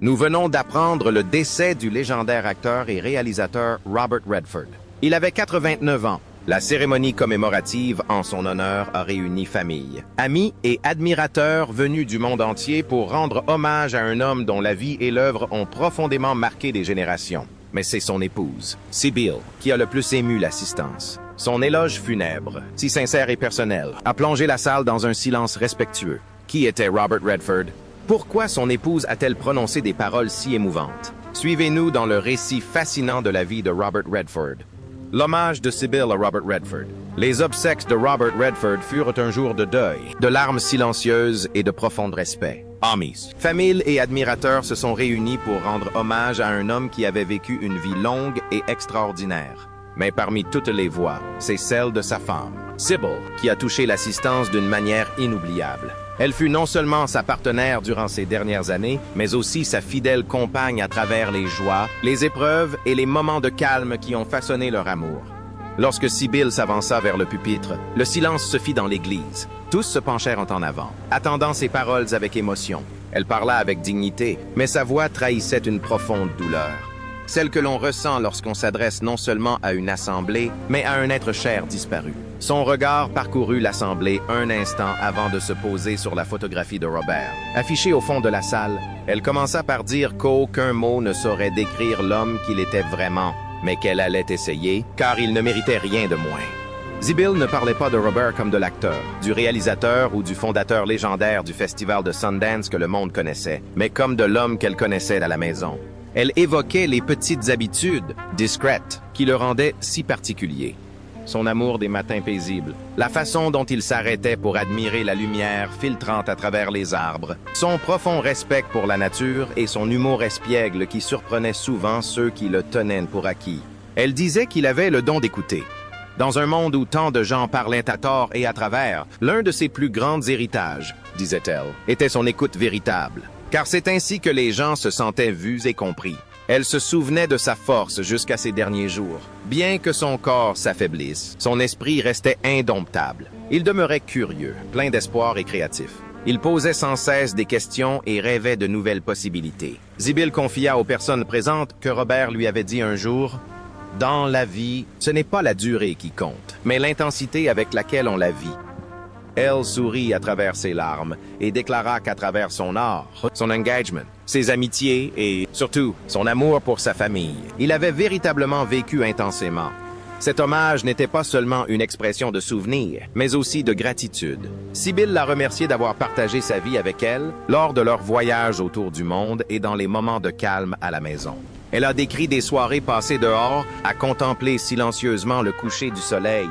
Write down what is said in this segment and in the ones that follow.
Nous venons d'apprendre le décès du légendaire acteur et réalisateur Robert Redford. Il avait 89 ans. La cérémonie commémorative en son honneur a réuni famille, amis et admirateurs venus du monde entier pour rendre hommage à un homme dont la vie et l'œuvre ont profondément marqué des générations. Mais c'est son épouse, Sybil, qui a le plus ému l'assistance. Son éloge funèbre, si sincère et personnel, a plongé la salle dans un silence respectueux. Qui était Robert Redford? Pourquoi son épouse a-t-elle prononcé des paroles si émouvantes? Suivez-nous dans le récit fascinant de la vie de Robert Redford. L'hommage de Sybil à Robert Redford. Les obsèques de Robert Redford furent un jour de deuil, de larmes silencieuses et de profond respect. Amis, famille et admirateurs se sont réunis pour rendre hommage à un homme qui avait vécu une vie longue et extraordinaire. Mais parmi toutes les voix, c'est celle de sa femme, Sybil, qui a touché l'assistance d'une manière inoubliable. Elle fut non seulement sa partenaire durant ces dernières années, mais aussi sa fidèle compagne à travers les joies, les épreuves et les moments de calme qui ont façonné leur amour. Lorsque Sybil s'avança vers le pupitre, le silence se fit dans l'église. Tous se penchèrent en avant, attendant ses paroles avec émotion. Elle parla avec dignité, mais sa voix trahissait une profonde douleur. Celle que l'on ressent lorsqu'on s'adresse non seulement à une assemblée, mais à un être cher disparu. Son regard parcourut l'assemblée un instant avant de se poser sur la photographie de Robert. Affichée au fond de la salle, elle commença par dire qu'aucun mot ne saurait décrire l'homme qu'il était vraiment, mais qu'elle allait essayer, car il ne méritait rien de moins. Sybil ne parlait pas de Robert comme de l'acteur, du réalisateur ou du fondateur légendaire du festival de Sundance que le monde connaissait, mais comme de l'homme qu'elle connaissait à la maison. Elle évoquait les petites habitudes, discrètes, qui le rendaient si particulier. Son amour des matins paisibles, la façon dont il s'arrêtait pour admirer la lumière filtrant à travers les arbres, son profond respect pour la nature et son humour espiègle qui surprenait souvent ceux qui le tenaient pour acquis. Elle disait qu'il avait le don d'écouter. Dans un monde où tant de gens parlaient à tort et à travers, l'un de ses plus grands héritages, disait-elle, était son écoute véritable. Car c'est ainsi que les gens se sentaient vus et compris. Elle se souvenait de sa force jusqu'à ses derniers jours. Bien que son corps s'affaiblisse, son esprit restait indomptable. Il demeurait curieux, plein d'espoir et créatif. Il posait sans cesse des questions et rêvait de nouvelles possibilités. Sybil confia aux personnes présentes que Robert lui avait dit un jour « Dans la vie, ce n'est pas la durée qui compte, mais l'intensité avec laquelle on la vit. » Elle sourit à travers ses larmes et déclara qu'à travers son art, son engagement, ses amitiés et, surtout, son amour pour sa famille, il avait véritablement vécu intensément. Cet hommage n'était pas seulement une expression de souvenir, mais aussi de gratitude. Sybil l'a remercié d'avoir partagé sa vie avec elle lors de leur voyage autour du monde et dans les moments de calme à la maison. Elle a décrit des soirées passées dehors à contempler silencieusement le coucher du soleil,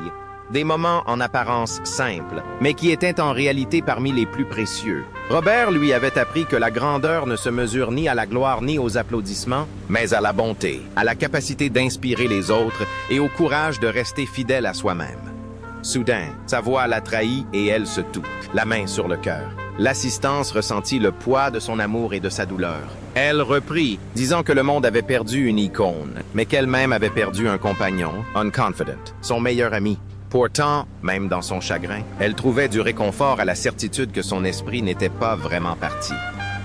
des moments en apparence simples, mais qui étaient en réalité parmi les plus précieux. Robert lui avait appris que la grandeur ne se mesure ni à la gloire ni aux applaudissements, mais à la bonté, à la capacité d'inspirer les autres et au courage de rester fidèle à soi-même. Soudain, sa voix la trahit et elle se tut, la main sur le cœur. L'assistance ressentit le poids de son amour et de sa douleur. Elle reprit, disant que le monde avait perdu une icône, mais qu'elle-même avait perdu un compagnon, Unconfident, son meilleur ami. Pourtant, même dans son chagrin, elle trouvait du réconfort à la certitude que son esprit n'était pas vraiment parti.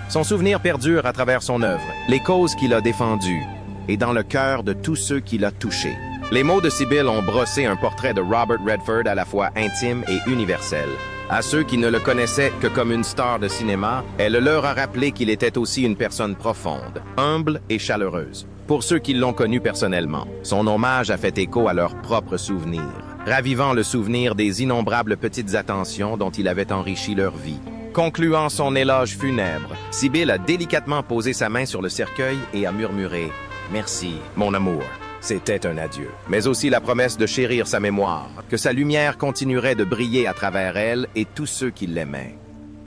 Son souvenir perdure à travers son œuvre, les causes qu'il a défendues, et dans le cœur de tous ceux qui l'ont touché. Les mots de Sybil ont brossé un portrait de Robert Redford à la fois intime et universel. À ceux qui ne le connaissaient que comme une star de cinéma, elle leur a rappelé qu'il était aussi une personne profonde, humble et chaleureuse. Pour ceux qui l'ont connu personnellement, son hommage a fait écho à leurs propres souvenirs, ravivant le souvenir des innombrables petites attentions dont il avait enrichi leur vie. Concluant son éloge funèbre, Sybil a délicatement posé sa main sur le cercueil et a murmuré « Merci, mon amour ». C'était un adieu, mais aussi la promesse de chérir sa mémoire, que sa lumière continuerait de briller à travers elle et tous ceux qui l'aimaient.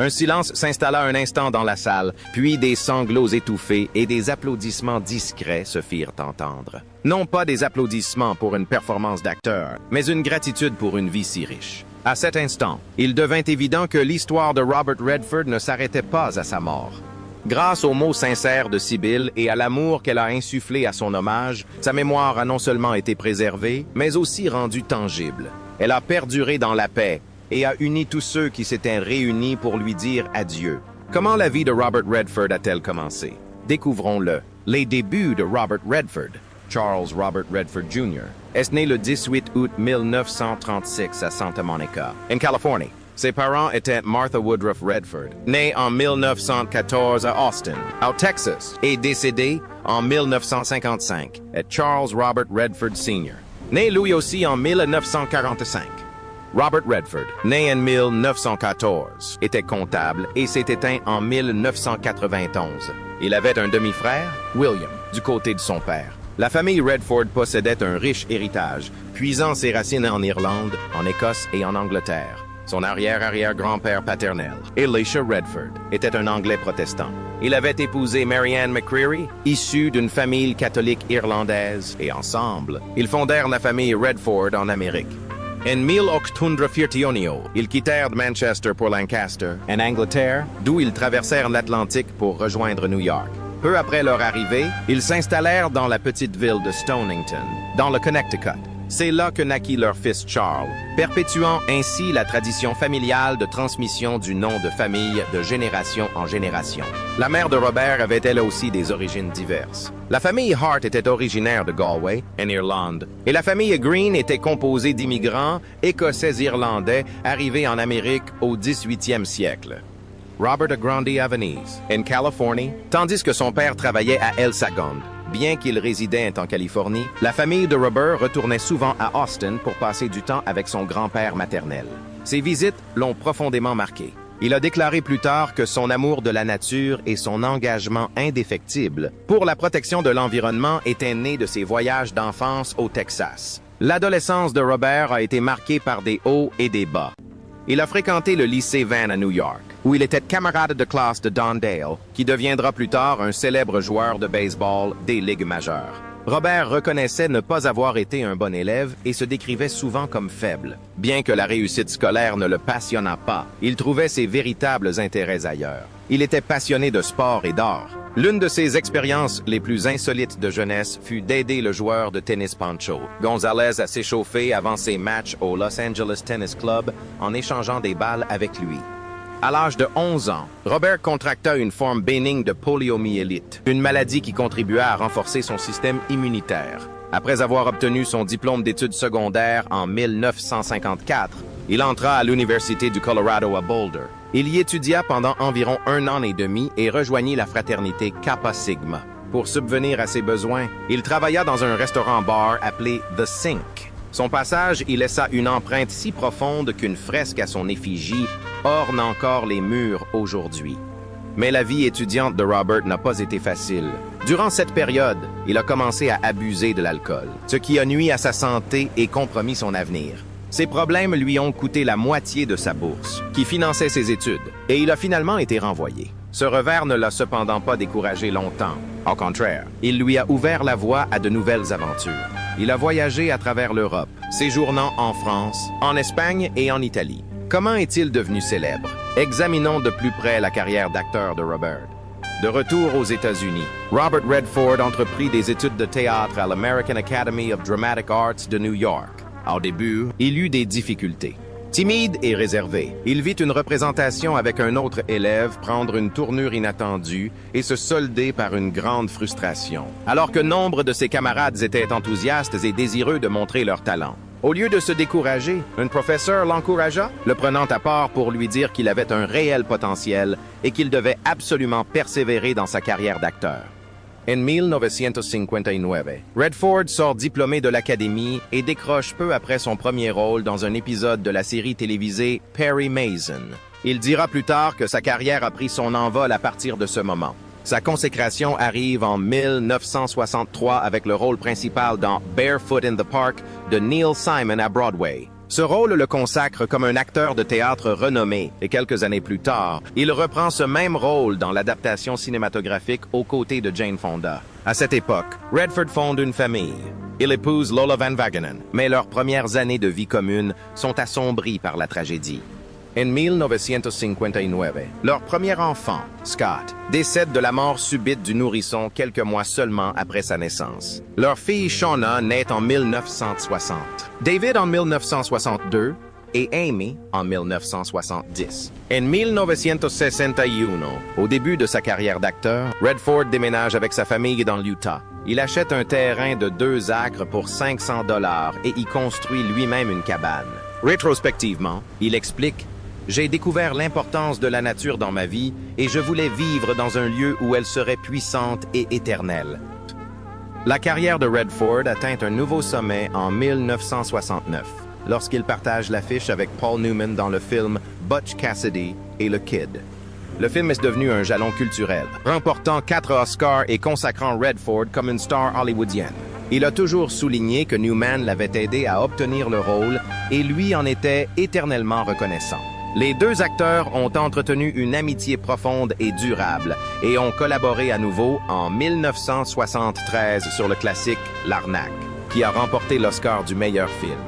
Un silence s'installa un instant dans la salle, puis des sanglots étouffés et des applaudissements discrets se firent entendre. Non pas des applaudissements pour une performance d'acteur, mais une gratitude pour une vie si riche. À cet instant, il devint évident que l'histoire de Robert Redford ne s'arrêtait pas à sa mort. Grâce aux mots sincères de Sybil et à l'amour qu'elle a insufflé à son hommage, sa mémoire a non seulement été préservée, mais aussi rendue tangible. Elle a perduré dans la paix et a uni tous ceux qui s'étaient réunis pour lui dire adieu. Comment la vie de Robert Redford a-t-elle commencé? Découvrons-le. Les débuts de Robert Redford. Charles Robert Redford Jr. est né le 18 août 1936 à Santa Monica, en Californie. Ses parents étaient Martha Woodruff Redford, née en 1914 à Austin, au Texas, et décédée en 1955, et Charles Robert Redford Sr., né lui aussi en 1945. Robert Redford, né en 1914, était comptable et s'est éteint en 1991. Il avait un demi-frère, William, du côté de son père. La famille Redford possédait un riche héritage, puisant ses racines en Irlande, en Écosse et en Angleterre. Son arrière-arrière-grand-père paternel, Elisha Redford, était un Anglais protestant. Il avait épousé Marianne McCreary, issue d'une famille catholique irlandaise, et ensemble, ils fondèrent la famille Redford en Amérique. En 1841, ils quittèrent Manchester pour Lancaster, en Angleterre, d'où ils traversèrent l'Atlantique pour rejoindre New York. Peu après leur arrivée, ils s'installèrent dans la petite ville de Stonington, dans le Connecticut. C'est là que naquit leur fils Charles, perpétuant ainsi la tradition familiale de transmission du nom de famille de génération en génération. La mère de Robert avait elle aussi des origines diverses. La famille Hart était originaire de Galway, en Irlande, et la famille Green était composée d'immigrants écossais-irlandais arrivés en Amérique au 18e siècle. Robert a grandi à Venise, en Californie, tandis que son père travaillait à El Segundo. Bien qu'il résidait en Californie, la famille de Robert retournait souvent à Austin pour passer du temps avec son grand-père maternel. Ces visites l'ont profondément marqué. Il a déclaré plus tard que son amour de la nature et son engagement indéfectible pour la protection de l'environnement étaient nés de ses voyages d'enfance au Texas. L'adolescence de Robert a été marquée par des hauts et des bas. Il a fréquenté le lycée Vann à New York, où il était camarade de classe de Don Dale, qui deviendra plus tard un célèbre joueur de baseball des ligues majeures. Robert reconnaissait ne pas avoir été un bon élève et se décrivait souvent comme faible. Bien que la réussite scolaire ne le passionnât pas, il trouvait ses véritables intérêts ailleurs. Il était passionné de sport et d'art. L'une de ses expériences les plus insolites de jeunesse fut d'aider le joueur de tennis Pancho Gonzalez à s'échauffer avant ses matchs au Los Angeles Tennis Club en échangeant des balles avec lui. À l'âge de 11 ans, Robert contracta une forme bénigne de poliomyélite, une maladie qui contribua à renforcer son système immunitaire. Après avoir obtenu son diplôme d'études secondaires en 1954, il entra à l'Université du Colorado à Boulder. Il y étudia pendant environ 1 an et demi et rejoignit la fraternité Kappa Sigma. Pour subvenir à ses besoins, il travailla dans un restaurant-bar appelé The Sink. Son passage y laissa une empreinte si profonde qu'une fresque à son effigie orne encore les murs aujourd'hui. Mais la vie étudiante de Robert n'a pas été facile. Durant cette période, il a commencé à abuser de l'alcool, ce qui a nui à sa santé et compromis son avenir. Ses problèmes lui ont coûté la moitié de sa bourse, qui finançait ses études, et il a finalement été renvoyé. Ce revers ne l'a cependant pas découragé longtemps. Au contraire, il lui a ouvert la voie à de nouvelles aventures. Il a voyagé à travers l'Europe, séjournant en France, en Espagne et en Italie. Comment est-il devenu célèbre? Examinons de plus près la carrière d'acteur de Robert. De retour aux États-Unis, Robert Redford entreprit des études de théâtre à l'American Academy of Dramatic Arts de New York. Au début, il eut des difficultés. Timide et réservé, il vit une représentation avec un autre élève prendre une tournure inattendue et se solder par une grande frustration, alors que nombre de ses camarades étaient enthousiastes et désireux de montrer leur talent. Au lieu de se décourager, un professeur l'encouragea, le prenant à part pour lui dire qu'il avait un réel potentiel et qu'il devait absolument persévérer dans sa carrière d'acteur. En 1959, Redford sort diplômé de l'Académie et décroche peu après son premier rôle dans un épisode de la série télévisée Perry Mason. Il dira plus tard que sa carrière a pris son envol à partir de ce moment. Sa consécration arrive en 1963 avec le rôle principal dans Barefoot in the Park de Neil Simon à Broadway. Ce rôle le consacre comme un acteur de théâtre renommé et quelques années plus tard, il reprend ce même rôle dans l'adaptation cinématographique aux côtés de Jane Fonda. À cette époque, Redford fonde une famille. Il épouse Lola Van Wagenen, mais leurs premières années de vie commune sont assombries par la tragédie. En 1959, leur premier enfant, Scott, décède de la mort subite du nourrisson quelques mois seulement après sa naissance. Leur fille Shauna naît en 1960. David en 1962, et Amy en 1970. En 1961, au début de sa carrière d'acteur, Redford déménage avec sa famille dans l'Utah. Il achète un terrain de 2 acres pour 500 $ et y construit lui-même une cabane. Rétrospectivement, il explique: « J'ai découvert l'importance de la nature dans ma vie et je voulais vivre dans un lieu où elle serait puissante et éternelle. » La carrière de Redford atteint un nouveau sommet en 1969, lorsqu'il partage l'affiche avec Paul Newman dans le film Butch Cassidy et le Kid. Le film est devenu un jalon culturel, remportant 4 Oscars et consacrant Redford comme une star hollywoodienne. Il a toujours souligné que Newman l'avait aidé à obtenir le rôle et lui en était éternellement reconnaissant. Les deux acteurs ont entretenu une amitié profonde et durable et ont collaboré à nouveau en 1973 sur le classique L'Arnaque, qui a remporté l'Oscar du meilleur film.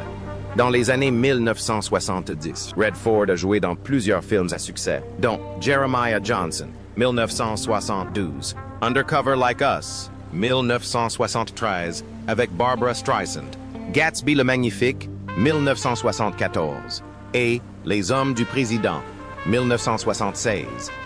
Dans les années 1970, Redford a joué dans plusieurs films à succès, dont Jeremiah Johnson, 1972, Undercover Like Us, 1973, avec Barbara Streisand, Gatsby le Magnifique, 1974, et Les Hommes du Président, 1976,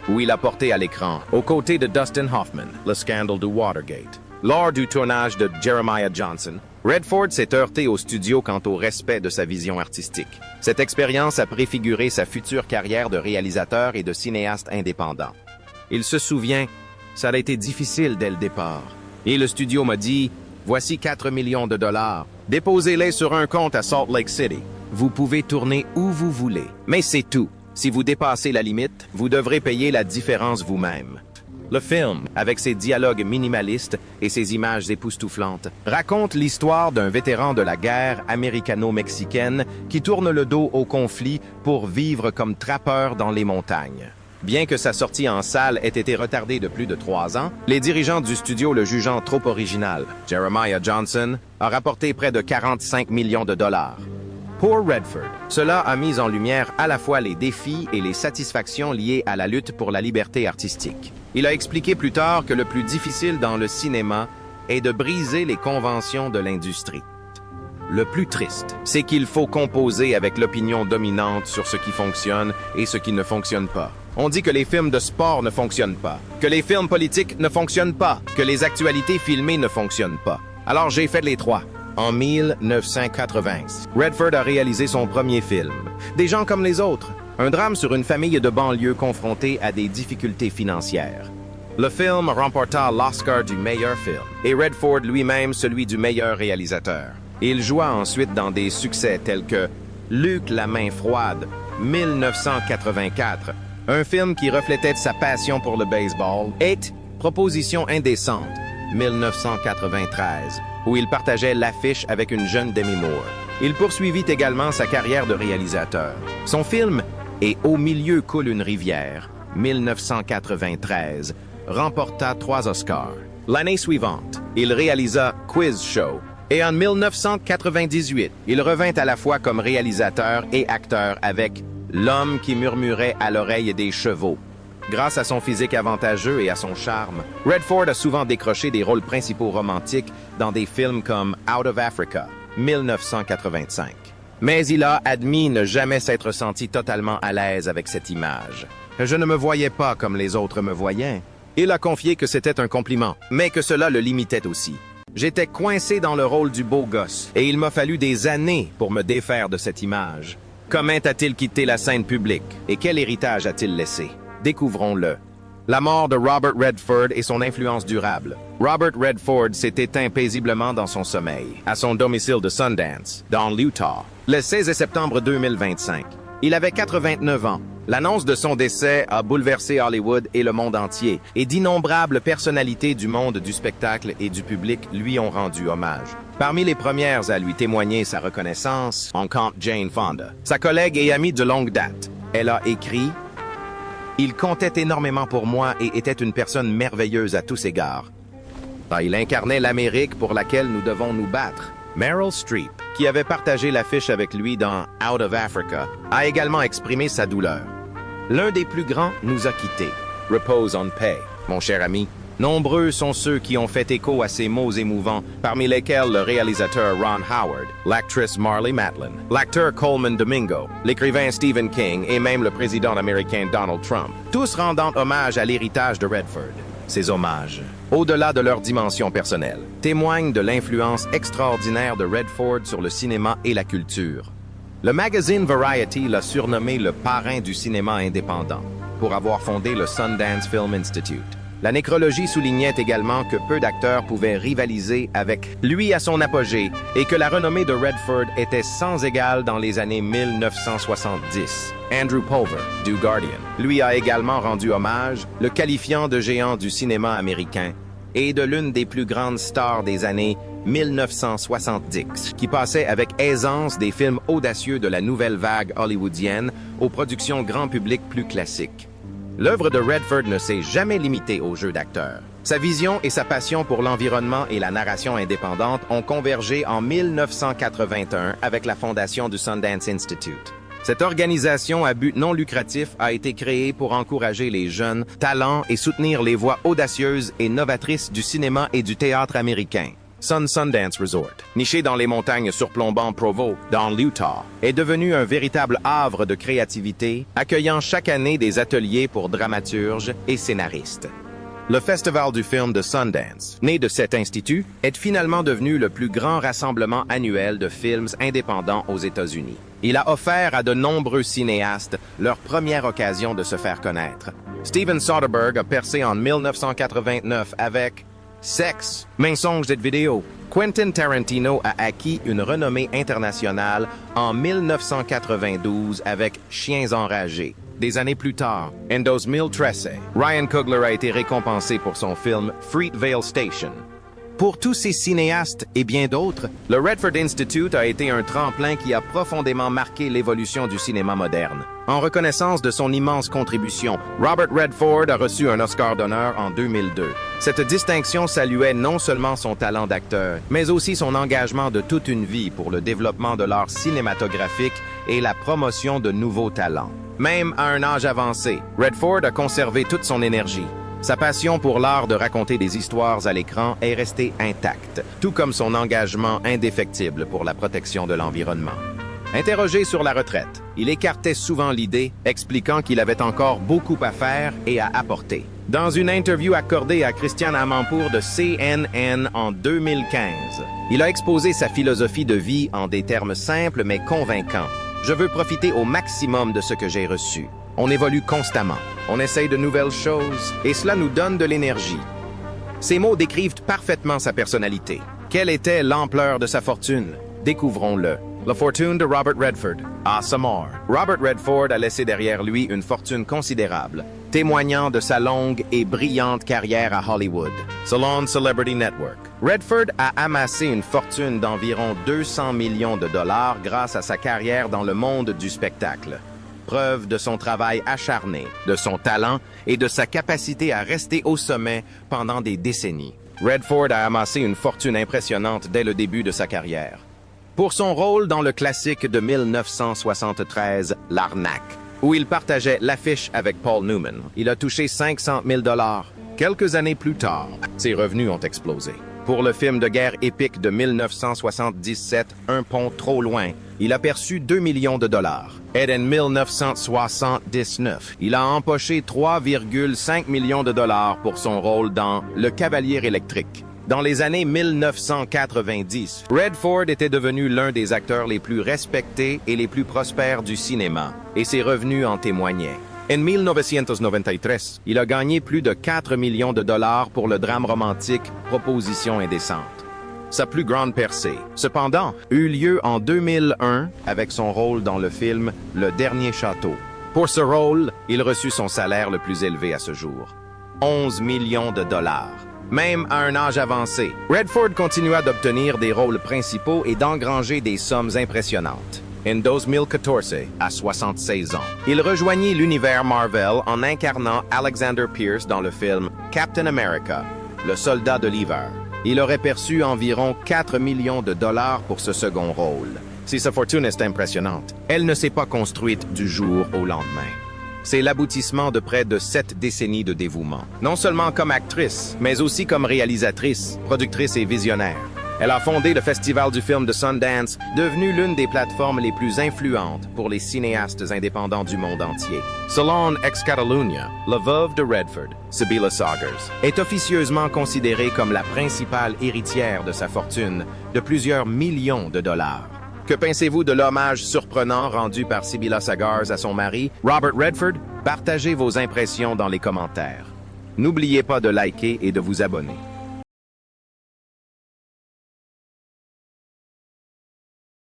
où il a porté à l'écran, aux côtés de Dustin Hoffman, le scandale de Watergate. Lors du tournage de Jeremiah Johnson, Redford s'est heurté au studio quant au respect de sa vision artistique. Cette expérience a préfiguré sa future carrière de réalisateur et de cinéaste indépendant. Il se souvient, ça a été difficile dès le départ. Et le studio m'a dit, voici 4 millions de $, déposez-les sur un compte à Salt Lake City. Vous pouvez tourner où vous voulez, mais c'est tout. Si vous dépassez la limite, vous devrez payer la différence vous-même. Le film, avec ses dialogues minimalistes et ses images époustouflantes, raconte l'histoire d'un vétéran de la guerre américano-mexicaine qui tourne le dos au conflit pour vivre comme trappeur dans les montagnes. Bien que sa sortie en salle ait été retardée de plus de 3 ans, les dirigeants du studio le jugeant trop original, Jeremiah Johnson a rapporté près de 45 millions de $. Pour Redford, cela a mis en lumière à la fois les défis et les satisfactions liées à la lutte pour la liberté artistique. Il a expliqué plus tard que le plus difficile dans le cinéma est de briser les conventions de l'industrie. Le plus triste, c'est qu'il faut composer avec l'opinion dominante sur ce qui fonctionne et ce qui ne fonctionne pas. On dit que les films de sport ne fonctionnent pas, que les films politiques ne fonctionnent pas, que les actualités filmées ne fonctionnent pas. Alors j'ai fait les 3. En 1980, Redford a réalisé son premier film, Des gens comme les autres, un drame sur une famille de banlieue confrontée à des difficultés financières. Le film remporta l'Oscar du meilleur film et Redford lui-même celui du meilleur réalisateur. Il joua ensuite dans des succès tels que Luc la main froide, 1984, un film qui reflétait sa passion pour le baseball, et Proposition indécente, 1993, où il partageait l'affiche avec une jeune Demi Moore. Il poursuivit également sa carrière de réalisateur. Son film Et au milieu coule une rivière, 1993, remporta 3 Oscars. L'année suivante, il réalisa Quiz Show. Et en 1998, il revint à la fois comme réalisateur et acteur avec L'homme qui murmurait à l'oreille des chevaux. Grâce à son physique avantageux et à son charme, Redford a souvent décroché des rôles principaux romantiques dans des films comme Out of Africa, 1985. Mais il a admis ne jamais s'être senti totalement à l'aise avec cette image. Je ne me voyais pas comme les autres me voyaient. Il a confié que c'était un compliment, mais que cela le limitait aussi. J'étais coincé dans le rôle du beau gosse, et il m'a fallu des années pour me défaire de cette image. Comment a-t-il quitté la scène publique, et quel héritage a-t-il laissé? Découvrons-le. La mort de Robert Redford et son influence durable. Robert Redford s'est éteint paisiblement dans son sommeil, à son domicile de Sundance, dans l'Utah, le 16 septembre 2025. Il avait 89 ans. L'annonce de son décès a bouleversé Hollywood et le monde entier, et d'innombrables personnalités du monde du spectacle et du public lui ont rendu hommage. Parmi les premières à lui témoigner sa reconnaissance, on compte Jane Fonda, sa collègue et amie de longue date. Elle a écrit « Il comptait énormément pour moi et était une personne merveilleuse à tous égards. Il incarnait l'Amérique pour laquelle nous devons nous battre. » Meryl Streep, qui avait partagé l'affiche avec lui dans Out of Africa, a également exprimé sa douleur. « L'un des plus grands nous a quittés. Repose en paix, mon cher ami. Nombreux sont ceux qui ont fait écho à ces mots émouvants, parmi lesquels le réalisateur Ron Howard, l'actrice Marlee Matlin, l'acteur Coleman Domingo, l'écrivain Stephen King et même le président américain Donald Trump, tous rendant hommage à l'héritage de Redford. Ces hommages, au-delà de leur dimension personnelle, témoignent de l'influence extraordinaire de Redford sur le cinéma et la culture. Le magazine Variety l'a surnommé le parrain du cinéma indépendant, pour avoir fondé le Sundance Film Institute. La nécrologie soulignait également que peu d'acteurs pouvaient rivaliser avec lui à son apogée et que la renommée de Redford était sans égale dans les années 1970. Andrew Pulver, du Guardian, lui a également rendu hommage, le qualifiant de géant du cinéma américain et de l'une des plus grandes stars des années 1970, qui passait avec aisance des films audacieux de la nouvelle vague hollywoodienne aux productions grand public plus classiques. L'œuvre de Redford ne s'est jamais limitée au jeu d'acteur. Sa vision et sa passion pour l'environnement et la narration indépendante ont convergé en 1981 avec la fondation du Sundance Institute. Cette organisation à but non lucratif a été créée pour encourager les jeunes talents et soutenir les voix audacieuses et novatrices du cinéma et du théâtre américain. Sundance Resort, niché dans les montagnes surplombant Provo, dans l'Utah, est devenu un véritable havre de créativité, accueillant chaque année des ateliers pour dramaturges et scénaristes. Le Festival du film de Sundance, né de cet institut, est finalement devenu le plus grand rassemblement annuel de films indépendants aux États-Unis. Il a offert à de nombreux cinéastes leur première occasion de se faire connaître. Steven Soderbergh a percé en 1989 avec Sexe, mensonge de vidéo. Quentin Tarantino a acquis une renommée internationale en 1992 avec Chiens enragés. Des années plus tard, en 2013, Ryan Coogler a été récompensé pour son film Fruitvale Station. Pour tous ces cinéastes et bien d'autres, le Redford Institute a été un tremplin qui a profondément marqué l'évolution du cinéma moderne. En reconnaissance de son immense contribution, Robert Redford a reçu un Oscar d'honneur en 2002. Cette distinction saluait non seulement son talent d'acteur, mais aussi son engagement de toute une vie pour le développement de l'art cinématographique et la promotion de nouveaux talents. Même à un âge avancé, Redford a conservé toute son énergie. Sa passion pour l'art de raconter des histoires à l'écran est restée intacte, tout comme son engagement indéfectible pour la protection de l'environnement. Interrogé sur la retraite, il écartait souvent l'idée, expliquant qu'il avait encore beaucoup à faire et à apporter. Dans une interview accordée à Christiane Amanpour de CNN en 2015, il a exposé sa philosophie de vie en des termes simples mais convaincants. « Je veux profiter au maximum de ce que j'ai reçu. On évolue constamment. On essaye de nouvelles choses et cela nous donne de l'énergie. » Ces mots décrivent parfaitement sa personnalité. Quelle était l'ampleur de sa fortune? Découvrons-le. La fortune de Robert Redford. ASMR. Robert Redford a laissé derrière lui une fortune considérable, témoignant de sa longue et brillante carrière à Hollywood. Selon Celebrity Network, Redford a amassé une fortune d'environ 200 millions de dollars grâce à sa carrière dans le monde du spectacle. Preuve de son travail acharné, de son talent et de sa capacité à rester au sommet pendant des décennies. Redford a amassé une fortune impressionnante dès le début de sa carrière. Pour son rôle dans le classique de 1973, L'Arnaque, où il partageait l'affiche avec Paul Newman, il a touché 500 000 $. Quelques années plus tard, ses revenus ont explosé. Pour le film de guerre épique de 1977, Un pont trop loin, il a perçu 2 millions de dollars. Et en 1979, il a empoché 3,5 millions de dollars pour son rôle dans Le Cavalier électrique. Dans les années 1990, Redford était devenu l'un des acteurs les plus respectés et les plus prospères du cinéma, et ses revenus en témoignaient. En 1993, il a gagné plus de 4 millions de dollars pour le drame romantique Proposition indécente. Sa plus grande percée, cependant, eut lieu en 2001 avec son rôle dans le film Le Dernier Château. Pour ce rôle, il reçut son salaire le plus élevé à ce jour, 11 millions de dollars. Même à un âge avancé, Redford continua d'obtenir des rôles principaux et d'engranger des sommes impressionnantes. En 2014, à 76 ans, il rejoignit l'univers Marvel en incarnant Alexander Pierce dans le film Captain America, le soldat de l'hiver. Il aurait perçu environ 4 millions de dollars pour ce second rôle. Si sa fortune est impressionnante, elle ne s'est pas construite du jour au lendemain. C'est l'aboutissement de près de 7 décennies de dévouement. Non seulement comme actrice, mais aussi comme réalisatrice, productrice et visionnaire. Elle a fondé le Festival du film de Sundance, devenu l'une des plateformes les plus influentes pour les cinéastes indépendants du monde entier. Selon ex-Catalunya, la veuve de Redford, Sibylla Saugers, est officieusement considérée comme la principale héritière de sa fortune de plusieurs millions de dollars. Que pensez-vous de l'hommage surprenant rendu par Sibylla Saugers à son mari, Robert Redford? Partagez vos impressions dans les commentaires. N'oubliez pas de liker et de vous abonner.